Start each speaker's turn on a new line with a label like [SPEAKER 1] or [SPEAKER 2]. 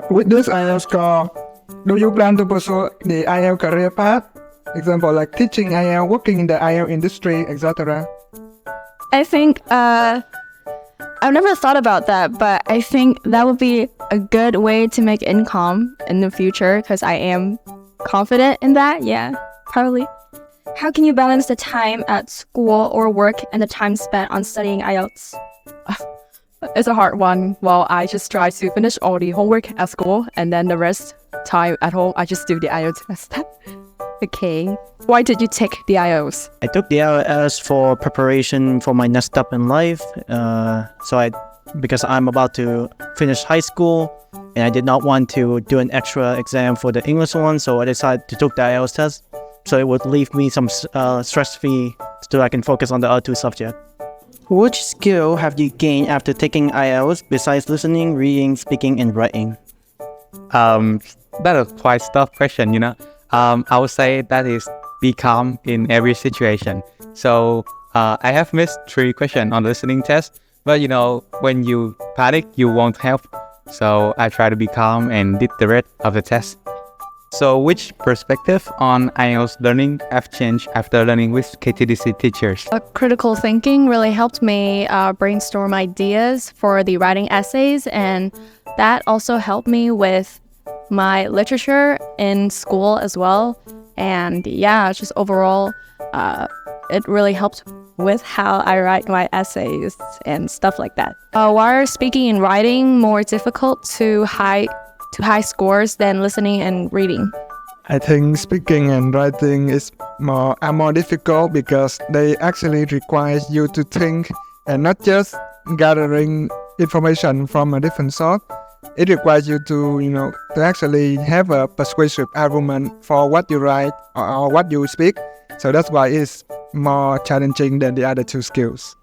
[SPEAKER 1] With this IELTS score, do you plan to pursue the IELTS career path? Example like teaching IELTS, working in the IELTS industry, etc.
[SPEAKER 2] I think I've never thought about that, but I think that would be a good way to make income in the future because I am confident in that. Yeah, probably. How can you balance the time at school or work and the time spent on studying IELTS?
[SPEAKER 3] It's a hard one. Well, I just try to finish all the homework at school and then the rest time at home, I just do the IELTS test. Okay. Why did you take the IELTS?
[SPEAKER 4] I took the IELTS for preparation for my next step in life. Because I'm about to finish high school and I did not want to do an extra exam for the English one, so I decided to take the IELTS test. So it would leave me some stress-free so I can focus on the other two subjects. Which skill have you gained after taking IELTS besides listening, reading, speaking, and writing?
[SPEAKER 5] That is quite tough question, I would say that is be calm in every situation. So I have missed 3 questions on the listening test, but when you panic, you won't help. So I try to be calm and did the rest of the test. So which perspective on IELTS learning have changed after learning with KTDC teachers?
[SPEAKER 2] Critical thinking really helped me brainstorm ideas for the writing essays, and that also helped me with my literature in school as well. And yeah, just overall, it really helped with how I write my essays and stuff like that. Why are speaking and writing more difficult to high scores than listening and reading?
[SPEAKER 1] I think speaking and writing are more difficult because they actually require you to think and not just gathering information from a different source. It requires you to actually have a persuasive argument for what you write or what you speak. So that's why it's more challenging than the other 2 skills.